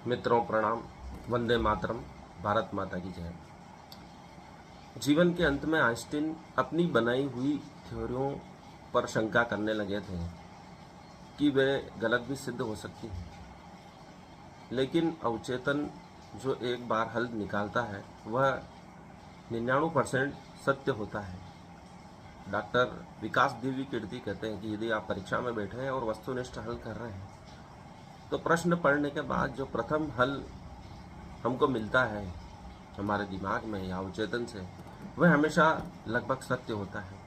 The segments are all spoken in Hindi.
मित्रों प्रणाम। वंदे मातरम। भारत माता की जय। जीवन के अंत में आइंस्टीन अपनी बनाई हुई थ्योरियों पर शंका करने लगे थे कि वे गलत भी सिद्ध हो सकती हैं, लेकिन अवचेतन जो एक बार हल निकालता है वह 99% सत्य होता है। डॉक्टर विकास दिव्य कीर्ति कहते हैं कि यदि आप परीक्षा में बैठे हैं और वस्तुनिष्ठ हल कर रहे हैं तो प्रश्न पढ़ने के बाद जो प्रथम हल हमको मिलता है हमारे दिमाग में या अवचेतन से, वह हमेशा लगभग सत्य होता है।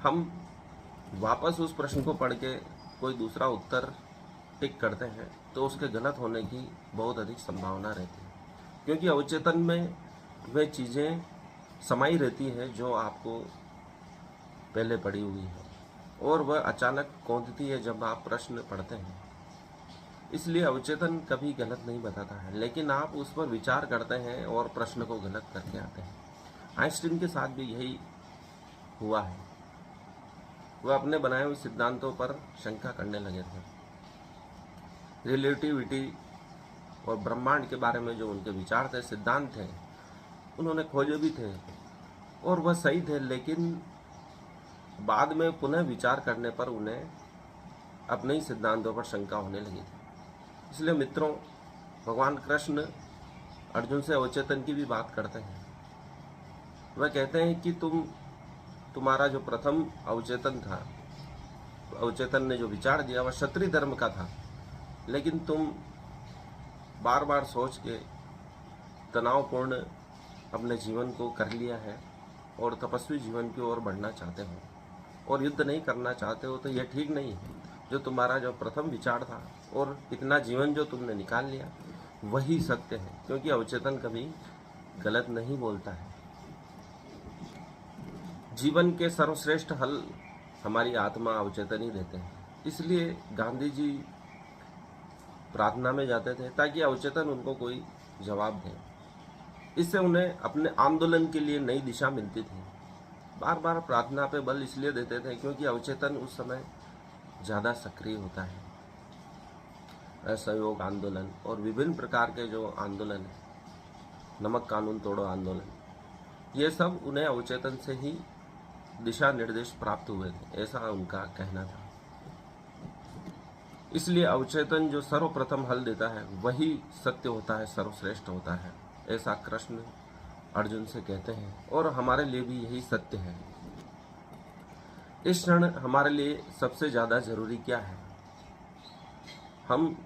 हम वापस उस प्रश्न को पढ़ के कोई दूसरा उत्तर टिक करते हैं तो उसके गलत होने की बहुत अधिक संभावना रहती है, क्योंकि अवचेतन में वे चीज़ें समाई रहती हैं जो आपको पहले पड़ी हुई है और वह अचानक कौंधती है जब आप प्रश्न पढ़ते हैं। इसलिए अवचेतन कभी गलत नहीं बताता है, लेकिन आप उस पर विचार करते हैं और प्रश्न को गलत करके आते हैं। आइंस्टीन के साथ भी यही हुआ है। वह अपने बनाए हुए सिद्धांतों पर शंका करने लगे थे। रिलेटिविटी और ब्रह्मांड के बारे में जो उनके विचार थे, सिद्धांत थे, उन्होंने खोजे भी थे और वह सही थे, लेकिन बाद में पुनः विचार करने पर उन्हें अपने ही सिद्धांतों पर शंका होने लगी थी। इसलिए मित्रों, भगवान कृष्ण अर्जुन से अवचेतन की भी बात करते हैं। वह कहते हैं कि तुम्हारा जो प्रथम अवचेतन था, अवचेतन ने जो विचार दिया वह क्षत्रिय धर्म का था, लेकिन तुम बार बार सोच के तनावपूर्ण अपने जीवन को कर लिया है और तपस्वी जीवन की ओर बढ़ना चाहते हो और युद्ध नहीं करना चाहते हो, तो यह ठीक नहीं है। जो तुम्हारा जो प्रथम विचार था और इतना जीवन जो तुमने निकाल लिया वही सत्य है, क्योंकि अवचेतन कभी गलत नहीं बोलता है। जीवन के सर्वश्रेष्ठ हल हमारी आत्मा अवचेतन ही देते हैं। इसलिए गांधी जी प्रार्थना में जाते थे ताकि अवचेतन उनको कोई जवाब दे। इससे उन्हें अपने आंदोलन के लिए नई दिशा मिलती थी। बार बार प्रार्थना पे बल इसलिए देते थे क्योंकि अवचेतन उस समय ज़्यादा सक्रिय होता है। असहयोग आंदोलन और विभिन्न प्रकार के जो आंदोलन है, नमक कानून तोड़ो आंदोलन, ये सब उन्हें अवचेतन से ही दिशा निर्देश प्राप्त हुए थे, ऐसा उनका कहना था। इसलिए अवचेतन जो सर्वप्रथम हल देता है वही सत्य होता है, सर्वश्रेष्ठ होता है, ऐसा कृष्ण अर्जुन से कहते हैं और हमारे लिए भी यही सत्य है। इस क्षण हमारे लिए सबसे ज़्यादा जरूरी क्या है? हम